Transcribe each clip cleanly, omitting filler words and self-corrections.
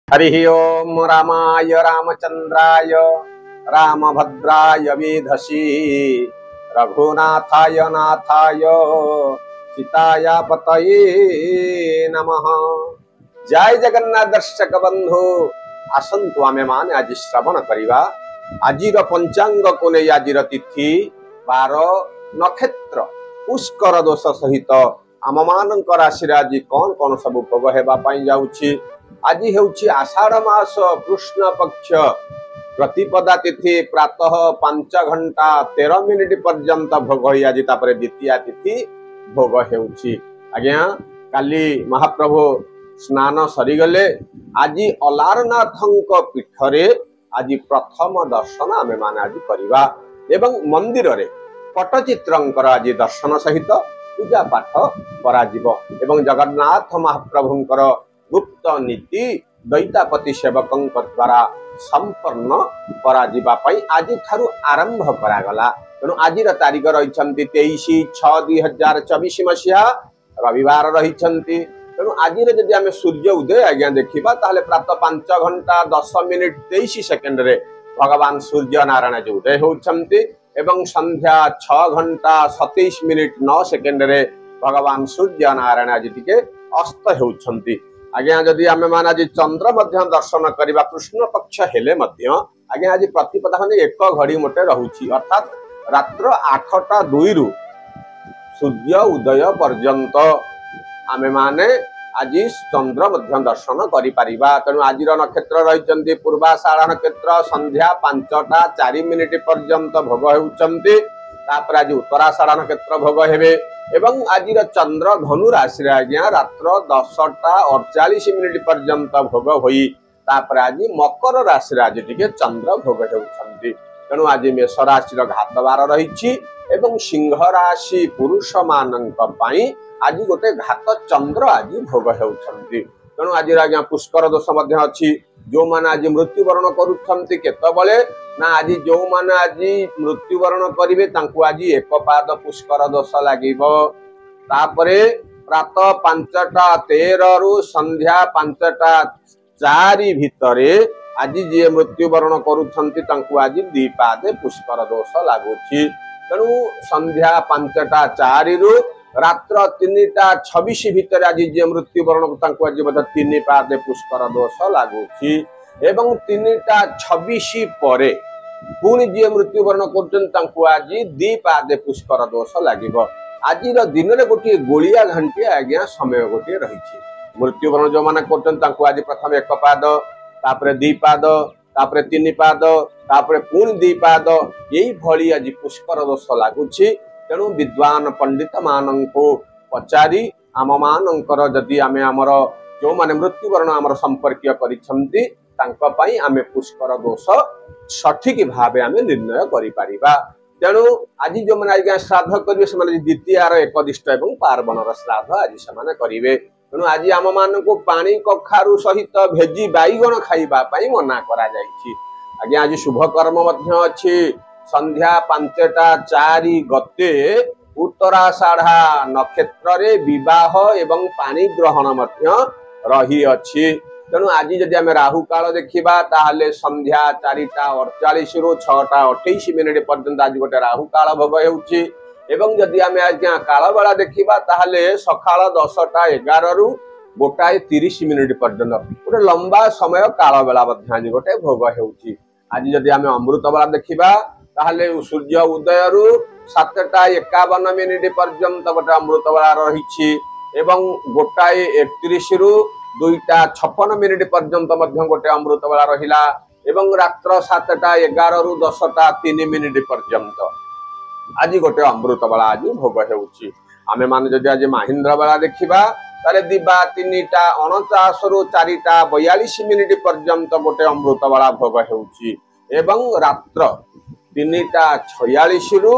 हरि ओम रामाय रामचंद्राय रामभद्राय वेधसी रघुनाथाय नाथाय सीताय पतये नमः। जय जगन्नाथ दर्शक बंधु आसंतु आमे माने आज श्रवण करिवा आजिर पंचांग को नै आजिर तिथि 12 नक्षत्र पुष्कर दोष सहित आम मानकर राशि आज कौन कौन सब भोग हेबा पई जाउछि। आज हेउछि आषाढ़ मास कृष्ण पक्ष प्रतिपदा तिथि प्रातः 5 घंटा 13 मिनिट पर्यंत भोग होई आज तापरे द्वितीय तिथि भोग हेउछि। आज्ञा काली महाप्रभु स्नान सरी गले आज अलारनाथंक पीठरे आज प्रथम दर्शन आमे माने आज करिवा एवं मंदिर रे पट्टचित्रंकर आज दर्शन सहित पूजा पाठ करा जिवो एवं जगन्नाथ महाप्रभुंकर गुप्त नीति दैतापति सेवकं द्वारा संपन्न करा जिबा पई आज थारु आरंभ करा गला। तेणु आजिर तारीख रहिछंती 23/6/2024 मसिहा रविवार रहिछंती। तेणु आजिर जदि आमे सूर्य उदय आज्ञा देखिबा ताहले प्रातः 5 घंटा 10 मिनिट 23 सेकेंड रे भगवान सूर्य नारायण जो उदय होउछंती एवं संध्या 6 घंटा 27 मिनिट 9 सेकेंड रे भगवान सूर्य नारायण आज टिके अस्त होउछंती। आज्ञा जदि आमे मान आज चंद्र मध्य दर्शन करिबा कृष्ण पक्ष हेले मध्य आज्ञा आज प्रतिपदा माने 1 घड़ी मोटे रहुछि अर्थात रात्र 8:02 रु सूर्य उदय पर्यंत आमे माने आज चंद्र मध्य दर्शन करि परिबा। तेणु आजिर नक्षत्र रहिचंती पूर्वाषाढ़ नक्षत्र संध्या 5:04 मिनिट पर्यंत भोग हेउचंती। तापर आज उत्तराषाढ़ नक्षत्र भोग हेबे एवं आजिर चंद्र धनु राशि आज्ञा रात्र 10:48 मिनिट पर्यंत भोग होई तापर आज मकर राशि आज टिके चंद्र भोग हेउचंती। तेणु आज मेष राशि घातवार रहिछि एवं सिंह राशि पुरुष मानक पई आज गोटे घात चंद्र आज भोग हेउछंती। तेणु आज आज्ञा पुष्कर दोष मध्य अछि जो माने आज मृत्युवरण करूछंती केतबळे ना आज जो माने आज मृत्युवरण करिवे तांकु आज एक पाद पुष्कर दोष लागिबो। तापरे प्रातः 5:13 रु संध्या 5:04 भितरे आज जे मृत्युवरण करूछंती तांकु आज 2 पादे पुष्कर दोष लागुछि। तेणु संध्या 5:04 रु रात्र 3:26 भितर आज जे मृत्युवरण तांकु आज बध 3 पादे पुष्कर दोष लागुछि एवं 3:26 परे पुणी जे मृत्युवरण करछन तांकु आज 2 पादे पुष्कर दोष लागिबो। आजिर दिन रे गोटे गोलिया घंटे आज्ञा समय गोटे रहिछि। मृत्युवरण जो माने करछन तांकु आज प्रथम 1 पाद तापरे 2 पाद तापरे 3 पाद तापरे पुणी 2 पाद एई भली आज पुष्कर दोष लागुछि। तेणु विद्वान पंडित माननको पचारि आम मानकर जदि आमे हमर जो माने मृत्युवरण हमर संपर्कीय करिछंती तांका पई आमे पुष्कर दोष सठिक भाबे आमे निर्णय करि परिबा। तेणु आज जो माने आज्ञा श्राद्ध करिवे से माने द्वितीयार एकदिष्ट एवं पार्वणर श्राद्ध आज से माने करिवे। तेणु आज आम माननको पानी कखारु सहित भेजी बाईगण खाइबा पई मना करा जाईछि। आज्ञा आज शुभ कर्म मध्य अछि संध्या 5:04 गते उत्तराषाढ़ नक्षत्र रे विवाह एवं पानी ग्रहण मध्य रही अछि। तेणु आज जदि आमे राहु काल देखिबा ताहले संध्या 4:48 रु 6:28 मिनिट पर्यंत आज गोटे राहु काल भोग हेउछि एवं जदि आमे आज्ञा काल बेला देखिबा ताहले सकाळ 10:11 रु 1:30 मिनिट पर्यंत गोटे लंबा समय काल बेला मध्य आज गोटे भोग हेउछि। आज जदि आमे अमृत बेला देखिबा ताहले सूर्य उदय रु 7:51 मिनिट पर्यंत गोटे अमृत बेला रहिछि एवं 1:31 रु 2:56 मिनिट पर्यंत मध्य गोटे अमृत बेला रहिला एवं रात्र 7:11 रु 10:03 मिनिट पर्यंत आज गोटे अमृत बेला आज भोग हेउछि। आमे माने जदि आज महेंद्र बेला देखिबा तारे दिबा 3:49 रु 4:42 मिनिट पर्यंत गोटे अमृत बेला भोग हेउछि एवं रात्र 3:46 रु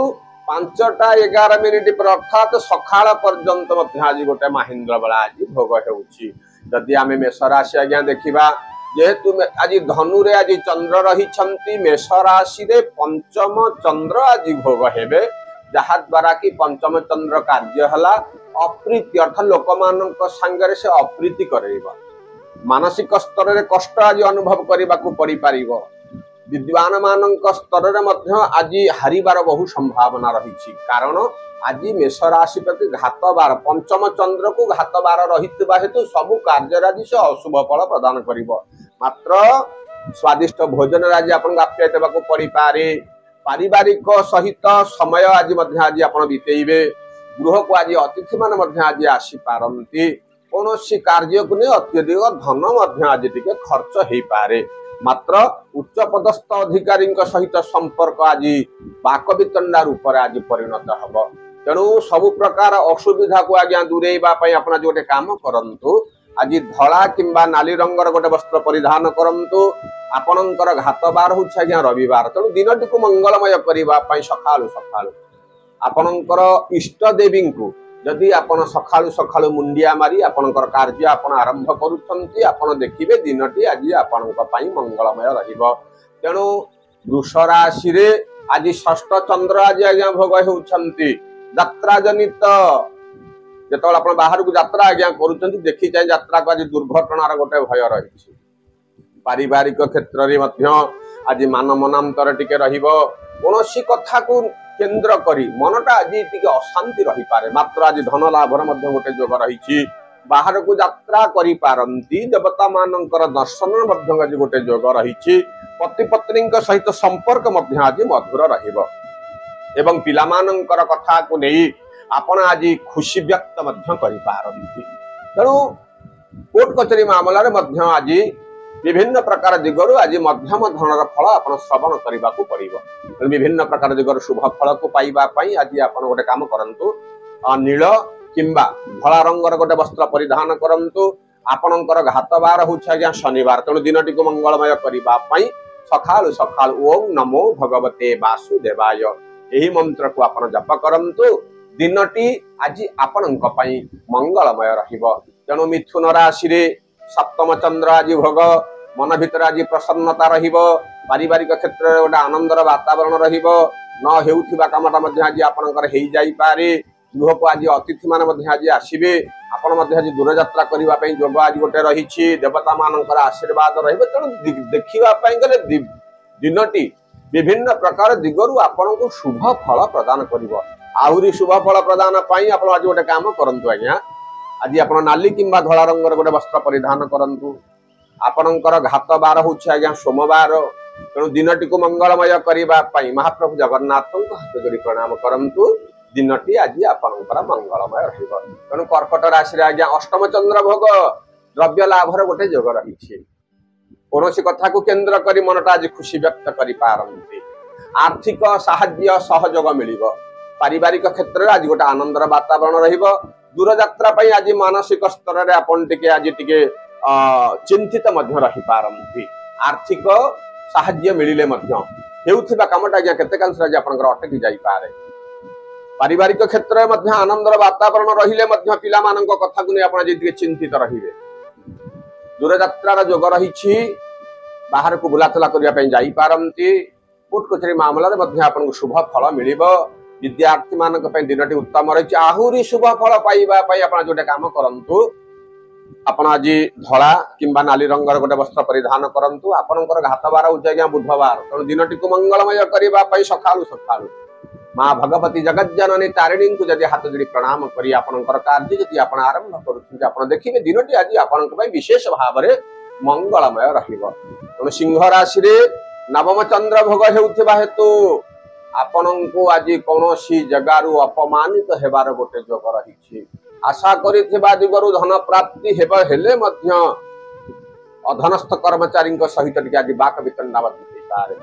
5:11 मिनिट पर अर्थात सकाळ पर्यंत मध्य आज गोटे महेंद्र बेला आज भोग हेउछि। जदि आमे मेष राशि आज्ञा देखिबा जेहेतु आज धनु रे आज चंद्र रहिछंती मेष राशि रे पंचम चंद्र आज भोग हेबे। जहा द्वारा कि पंचम चंद्र कार्य हला अप्रीति अर्थात लोक मानक संगे से अप्रीति करेबा मानसिक स्तर रे कष्ट आज अनुभव करने को पड़ी पारिबो विद्वान मानक स्तर रे मध्य आज हारिबार बहु संभावना रही कारण आज मेष राशि प्रति घात बार पंचम चंद्र को घात बार रही हेतु सबु कार्य से अशुभ फल प्रदान करिबो मात्र स्वादिष्ट भोजन आज आपन आप्याय देबाको पड़ी पारे पारिवारिक सहित समय आज मध्य आज आपण बितेइबे गृह को आज अतिथि मान मध्य आज आसी पारंती कौनसी कार्य को नहीं अत्यधिक धन मध्य आज टिके खर्च हो पारे मात्र उच्च पदस्थ अधिकारी सहित संपर्क आज बाकवितंडा रूप आज परिणत हब तेणु सबु प्रकार असुविधा को आज्ञा दूरेबा अपना जो काम करंतु आज धला किंबा नाली रंगर गोटे वस्त्र परिधान करंतु आपणकर घात बार हूँ आज्ञा रविवार तेणु दिनटी को मंगलमय करने सकालू सकालू आपणकर इष्ट देवी को जदि आपण सकालू सकालू मुंडिया मारी आपणकर कार्य आपण आरंभ करुछंती आपण देखिबे दिनटी आज आपणक पई मंगलमय रहिबो तेणु वृष राशि रे आज षष्ठ चंद्र आज आज्ञा भोग होउछंती यात्रा जनित जेतोल आपण बाहर को यात्रा आज्ञा करुछंती देखि चाहे यात्रा को आज दुर्घटनार गोटे भय रही पारिवारिक क्षेत्र रे मध्य आज मान मनांतर टिके रहिबो कोनोसी कथा को केन्द्र करी मनटा आज टिके अशांति रही पारे मात्र आज धन लाभर मध्य गोटे जोग रही बाहर को यात्रा करी पारंती देवता मानकर दर्शन मध्य आज गोटे जोग रही पति पत्नी सहित संपर्क मध्य आज मधुर रहिबो एवं पिला मानकर कथा को नहीं आपण आज खुशी व्यक्त मध्य करि पारंती तेणु कोर्ट कचेरी मामला रे मध्य आज विभिन्न प्रकार दिगरु आज मध्यम धनर फल आपण श्रवण करने को पड़ो विभिन्न प्रकार दिगर शुभ फल को पाइबा पई आज आपण गोटे काम करंतु नील किंबा धला रंगर गोटे वस्त्र परिधान करंतु आपणकर घात बार होछ आज्ञा शनिवार तेणु दिनटी को मंगलमय करबा पई सकाल सकाल ओम नमो भगवते वासुदेवाय एही मंत्र को आपण जप करंतु दिनटी आज आपणक पई मंगलमय रहिबो तेणु मिथुन राशि रे सप्तम चंद्र आज भोग मन भीतर आज प्रसन्नता रहिबो पारिवारिक क्षेत्र में गोटे आनंदर वातावरण रहिबो न हेउथिबा कामटा मध्य आज आपणकर हेई जाई पारे गृह को आज अतिथि मान मध्य आज आसीबे आपण मध्य आज दूर यात्रा करबा पई जोग आज गोटे रहिछि देवता मानकर आशीर्वाद रहिबो तेणु देखिबा पई गले दिनटी विभिन्न प्रकार दिगरु आपनको शुभ फल प्रदान करिवो आहुरी शुभ फल प्रदान पई आपण आज गोटे काम करंतु आज्ञा आज आपण नाली किंबा धला रंगर गोटे वस्त्र परिधान करंतु आपणकर घात बार होछ आज्ञा सोमवार तेणु दिनटी को मंगलमय करबा पई महाप्रभु जगन्नाथ को हाथ जोड़ी प्रणाम करंतु दिनटी आज आपणकर मंगलमय रहिबो तेणु कर्कट राशि रे आज्ञा अष्टम चंद्र भोग द्रव्य लाभर गोटे जोग रही कौनसी कथा को केन्द्र करी मनटा आज खुशी व्यक्त करि पारंती आर्थिक साहाय्य सहयोग मिलिबो पारिवारिक क्षेत्र रे आज गोटे आनंदर वातावरण रहिबो दूर यात्रा पई आज मानसिक स्तर रे आपण टिके आज टिके चिंतित मध्य रही पारंती आर्थिक साहाय्य मिलिले मध्य हेउथिबा कामटा आज्ञा केते कांश आज आपनकर अटकी जाई पारे पारिवारिक क्षेत्र में मध्य आनंदर वातावरण रहिले मध्य पिला मानक कथा को नै आपण जे टिके चिंतित रहिबे दूर यात्रार जोग रही बाहर को बुलाचला करने जाई पारंती कोर्ट कचेरी मामला रे मध्य आपन शुभ फल मिलिबो विद्यार्थी मानक पई दिनटी उत्तम रही आहुरी शुभ फल पाइबा पई आपण जोटे काम करंतु आपण आज धला किंबा नाली रंगर गोटे वस्त्र परिधान करंतु आपणकर घात बार होछ आज्ञा बुधवार तेणु दिनटी को मंगलमय करबा पई सकालू सकालू माँ भगवती जगज्जननी तारिणी को जदि हाथ जोड़ी प्रणाम करी आपणकर कार्य जदि आपण आरंभ करूछन आपण देखिबे दिनटी आज आपणक पई विशेष भाव रे मंगलमय रहिबो तेणु सिंह राशि रे नवम चंद्र भोग हेउथिबा हेतु आपणको आज कौनसी जगारु अपमानित हेबार गोटे जोग रही आशा करिथिबा दिगरु धन प्राप्ति हेबा हेले मध्य अधनस्थ कर्मचारी सहित टिके आज बाक वितंडा बद्धि पारे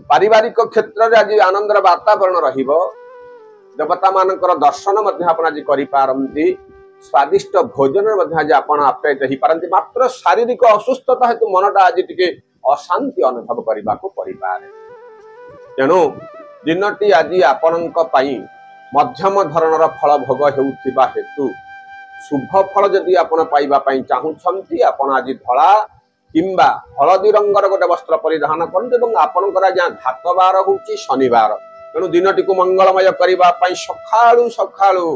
पारिवारिक क्षेत्र रे आज आनंदर वातावरण रहिबो देवता मानकर दर्शन मध्य आपण आज करि पारंती स्वादिष्ट भोजन मध्य आज आपण आप्यायित ही पारंती मात्र शारीरिक असुस्थता हेतु मनटा आज टिके अशांति अनुभव करबा को परि पारे तेणु दिनटी आज आपणक पई मध्यम धरणर फल भोग हेउथिबा हेतु शुभ फल जदि आपण पाइबा पई चाहुछंती आपण आज धला किंबा हलदी रंगर गोटे वस्त्र परिधान करते आपणकर आज घात बार होची शनिवार तेणु दिनटी को मंगलमय करने सकाळू सकाळू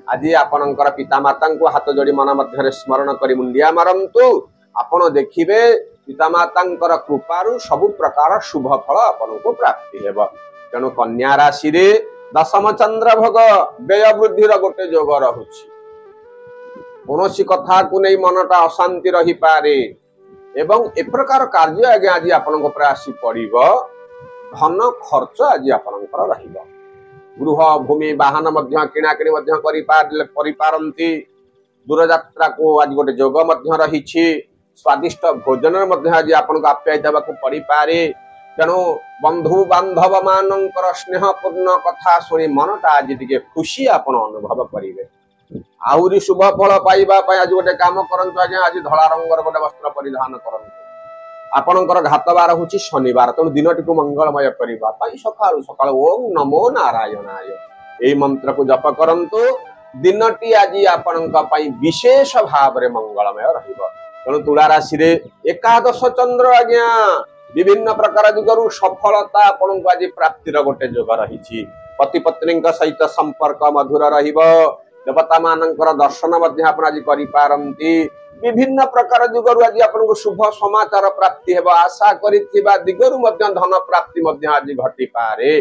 आज आपणकर पितामाता को हाथ जोड़ी मन मध्य स्मरण कर मुंडिया मारंतु आपण देखिबे पितामाता कृपारू सबु प्रकार शुभ फल आपन को प्राप्ति हेब। तेणु कन्या राशि रे दशम चंद्र भोग व्यय वृद्धि गोटे जोग रहुछि। कौनसी कथा को नहीं मनटा अशांति रही पारे एवं ए प्रकार कार्य आगे आज आपन को आसी पड़िबो। धन खर्च आज आपनकर रहिबो। गृह भूमि वाहन मध्य किणा किणी मध्य करि पारंती। दूर यात्रा को आज गोटे जोग मध्य रहिछि। स्वादिष्ट भोजन मध्य आज आपन को आप्यायित को पड़ी पारे। तेणु बंधु बांधव मानकर स्नेहपूर्ण कथा शुणी मनटा आज टिके खुशी आपन अनुभव करिवे। आहुरी शुभ फल पाइबा आज गोटे काम करंतु आज्ञा आज धला रंगर गोटे वस्त्र परिधान करंतु। आपणकर घातबार होछि शनिवार। तेणु दिनटी को मंगलमय करने सकाळू सकाळू ओम नमो नारायणाय एई मंत्र को जप करंतु। दिनटी आज आपणक पई विशेष भाव रे मंगलमय रहिबो। तेणु तुला राशि रे एकादश चंद्र आज्ञा विभिन्न प्रकार दिगरु सफलता आपणक आज प्राप्तिर गोटे जोग रहिछि। पति पत्नी सहित संपर्क मधुर रहिबो। देवता मानकर दर्शन मध्य आपण आज करि पारंती। विभिन्न प्रकार दिगरु आज आपन को शुभ समाचार प्राप्ति हेबा। आशा करिथिबा दिगरु मध्य धन प्राप्ति मध्य आज घटी पारे।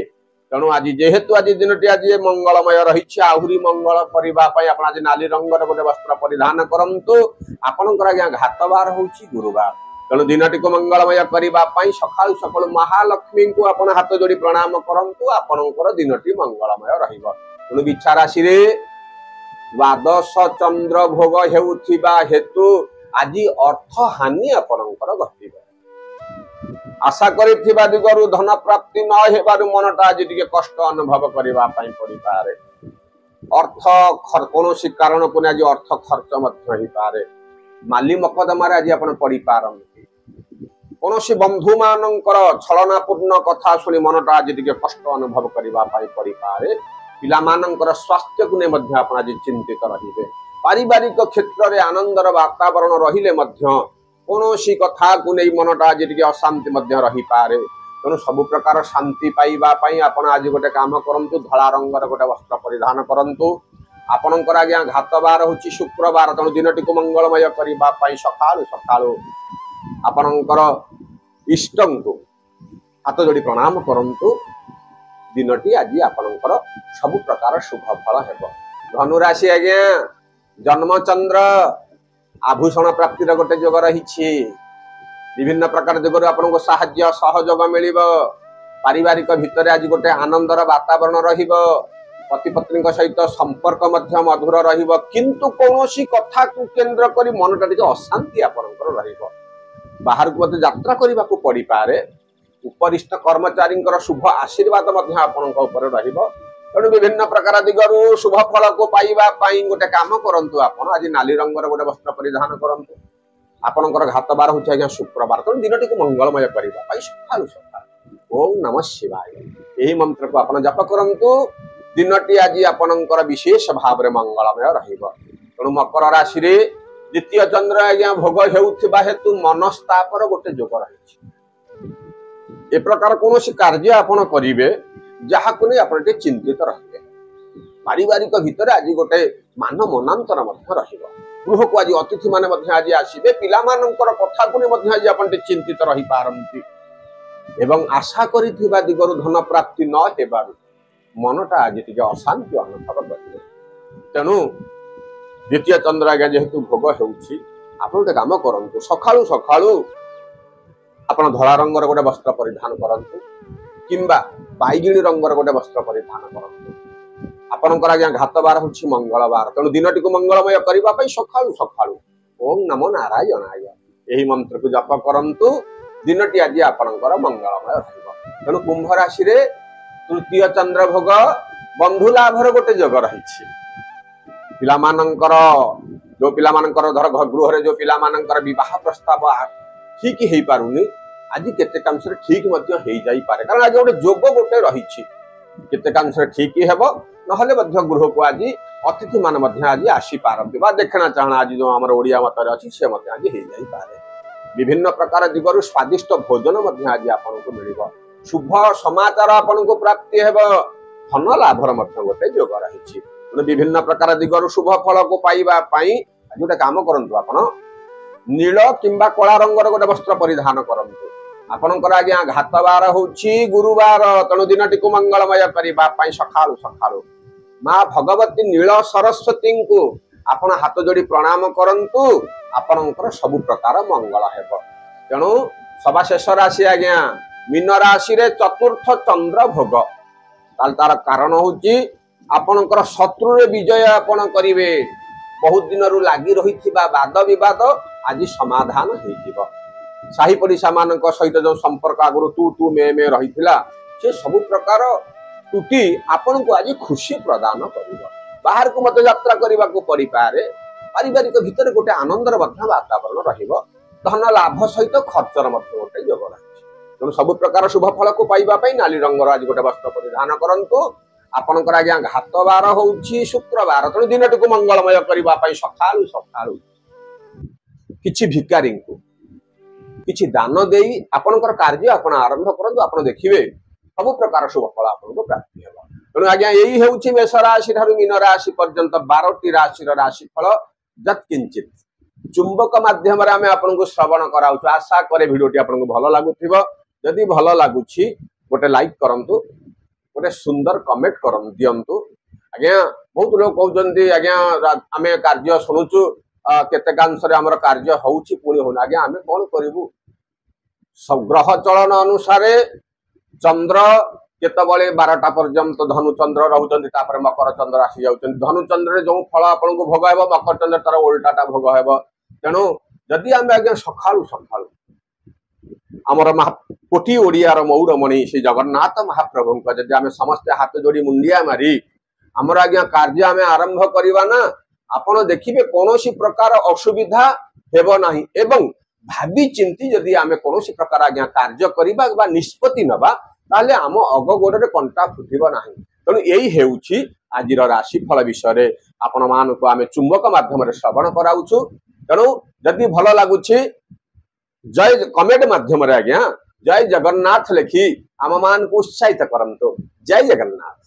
तेणु आज जेहेतु आज दिनटी आज मंगलमय रहिछि आहुरी मंगल करिबा पई आपण आज नाली रंगर गोटे वस्त्र परिधान करंतु। आपनकर आज्ञा घातबार होछि गुरुवार। तेणु दिनटी को मंगलमय करिबा पई सकाळू सकाळू महालक्ष्मी को आपण हाथ जोड़ी प्रणाम करंतु। आपनकर दिनटी मंगलमय रहिबो। तेणु बिच्छा राशि रे द्वादश चंद्र भोग हेउथिबा हेतु आज अर्थ हानि आपनकर घटिबो। आशा करिथिबा दिगरु धन प्राप्ति न हेबारु मनटा आज टिके कष्ट अनुभव करिबा पई पड़ी पारे। अर्थ कोनोसी कारण को आज अर्थ खर्च मध्य ही पारे। माली मकदमा रे आज आपण पड़ी पारंती। कोनोसी बंधु मानकर छलनापूर्ण कथा सुनी मनटा आज टिके कष्ट अनुभव करिबा पई पड़ी पारे। पिलामानंकर स्वास्थ्य को मध्य आपण आज चिंतित रहिबे। पारिवारिक क्षेत्र रे आनंदर वातावरण रहिले मध्य कोनोसी कथा को नहीं मनटा आज टिके अशांति मध्य रही पारे। तेणु सब प्रकार शांति पाइबा पई आपण आज गोटे काम करंतु। धला रंगर गोटे वस्त्र परिधान करंतु। आपणकर आज्ञा घातबार होछि शुक्रवार। तेणु दिनटी को मंगलमय करिबा पई सकाळू सकाळू आपणकर इष्टं को हाथ जोड़ी प्रणाम करंतु। दिनटी आज आपणकर सब प्रकार शुभ फल हेब। धनु राशि आज्ञा जन्म चंद्र आभूषण प्राप्तिर गोटे जोग रहिछि। विभिन्न प्रकार दिगरु आपनको साहाय्य सहयोग मिलिबो। पारिवारिक भितर आज गोटे आनंदर वातावरण रहिबो। पति पत्नी सहित संपर्क मध्य मधुर रहिबो। किंतु कोनोसी कथा को केंद्र करी मनटा टिके अशांति आपणकर रहिबो। बाहर को मते यात्रा करबा को पड़ी पारे। उपरिष्ठ कर्मचारी शुभ आशीर्वाद मध्य आपणक ऊपर रहिबो। तेणु विभिन्न प्रकार दिगरु शुभ फल को पाइबा पई गोटे काम करंतु। आपण आज नाली रंगर गोटे वस्त्र परिधान करंतु। आपणकर घातबार होछि आज्ञा शुक्रवार। तेणु दिनटी को मंगलमय करिबा पई सकाळू सकाळू ओम नमः शिवाय एही मंत्र को आपण जप करंतु। दिनटी आज आपणकर विशेष भाव रे मंगलमय रहिबो। तेणु मकर राशि रे द्वितीय चंद्र आज्ञा भोग हेउथिबा हेतु मनस्तापर गोटे जोग रहिछि। ए प्रकार कोनोसी कार्य आपण करिवे जहा को नै आपण के चिंतित रहिबे। पारिवारिक भितर आज गोटे मान मनांतर मध्य रहिबो। गृह को आज अतिथि माने मध्य आज आसीबे। पिला मानकर कथा को नै मध्य आज आपण के चिंतित रहि पारंती। एवं आशा करिथिबा दिगरु धन प्राप्ति न हेबारु मनटा आज टिके अशांति अनुभव करिवे। तेणु द्वितीय चंद्र आज्ञा जेहेतु भोग हेउछि आपण गोटे काम करंतु। सकाळू सकाळू आपण धला रंगर गोटे वस्त्र परिधान करंतु किंबा बैगिणी रंगर गोटे वस्त्र परिधान करंतु। आपणकर आज्ञा घातबार होछि मंगलवार। तेणु दिनटी को मंगलमय करिबा पई सकाळू सकाळू ओम नमो नारायणाय एही मंत्र को जप करंतु। दिनटी आज आपणकर मंगलमय रहिबो। तेणु कुंभ राशि रे तृतीय चंद्र भोग बंधु लाभर गोटे जोग रहिछि। पिलामानंकर जो पिलामानंकर धर गृह रे जो पिलामानंकर विवाह प्रस्ताव ठीक हेई पारुनी आज केतेकांश ठीक मध्य हेई जाई पारे। कारण आज गोटे जोग गोटे रहिछि। केतेकांश ठीक हेबो नहले मध्य गृह को आज अतिथि मान मध्य आज आसी पारंती बा देखना चाहना आज जो हमर ओडिया मत रे अछि से मध्य आज हेई जाई पारे। विभिन्न प्रकार दिगरु स्वादिष्ट भोजन मध्य आज आपन को मिलिबो। शुभ समाचार आपन को प्राप्ति हेब धन लाभर मध्य गोटे योग रही विभिन्न प्रकार दिगरु शुभ फल को पाइबा पाई गोटे काम करंतु आपण नील किंबा कला रंगर गोटे वस्त्र परिधान करंतु आपनकर आज्ञा घातवार होउछि गुरुवार तेणु दिनटी को मंगलमय करिबा पाई सखाळु सखाळु माँ भगवती नील सरस्वती को आपण हाथ जोड़ी प्रणाम करंतु आपनकर सब प्रकार मंगल हेब तेणु सभा शेष राशि आज्ञा मीन राशि रे चतुर्थ चंद्र भोग तार कारण होउछि आपनकर शत्रु रे विजय आपण करिवे बहुत दिन रु लागि रहिथिबा वाद विवाद आज समाधान हेतिबो साही पड़िशा मान सहित जो संपर्क आगु तू मे मे रहिथिला से सब प्रकार तुटी आपण को आज खुशी प्रदान करिवो बाहर को मत यात्रा करबा को पड़ी पारे पारिवारिक भितर गोटे आनंदर मध्य वातावरण रहिबो धन लाभ सहित खर्चर मध्य गोटे योग रही तेणु सब प्रकार शुभ फल को पाइबा पई नाली रंगर आज गोटे वस्त्र परिधान करंतु आपनकर आज्ञा घातवार होउछि शुक्रवार तेणु दिनटी को मंगलमय करबा पई सखाळु सखाळु किछि भिकारी को किछि दान देई आपनकर कार्य आपण आरंभ करंतु आपण देखिबे सब प्रकार शुभ फल आपण को प्राप्ति हेबा तेणु आज्ञा यही होउछि मेष राशि ठारू मीन राशि पर्यंत 12टी राशि राशि फल जत किंचित चुंबक माध्यम रे आमे आपण को श्रवण कराउछु आशा करे भिडियोटी आपण को भलो लागुथिबो जदि भलो लागुछि गोटे लाइक करंतु गोटे सुंदर कमेंट करन दियंतु आज्ञा बहुत लोग कहउजंती आज्ञा आमे कार्य सुनुछु केते कांसरे हमर कार्य होउछि पुणी होना आज्ञा आमे कोन करिवु सब ग्रह चलन अनुसार चंद्र केतबळे 12टा पर्यंत धनु चंद्र रहउचंती तापर मकर चंद्र आसी जाउचंती धनु चंद्र रे जो फल आपन को भोग हेबो मकर चंद्र तार उल्टाटा भोग हेबो तेणु जदि आमे आज्ञा सखाळु सखाळु हमर कोटी ओडियार मौरमणि श्री जगन्नाथ महाप्रभु को जदि आमे समस्त हाथ जोड़ी मुंडिया मारी हमर आज्ञा कार्य आमे आरंभ करिवा ना आपण देखिबे कोनोसी प्रकार असुविधा हेबो नाही एवं भाबी चिंती जदि आमे कोनोसी प्रकार आज्ञा कार्य करिबा बा निष्पत्ति नबा ताले आम अग गोड़े कंटा फुटिबो नाही तेणु यही हेउछि आजिर राशि फल विषय रे आपण मान को आमे चुंबक माध्यम रे श्रवण कराउछु तेणु जदि भलो लागुछि जय कमेंट माध्यम रे आज्ञा जय जगन्नाथ लिखि आम मान को उत्साहित करंतु जय जगन्नाथ।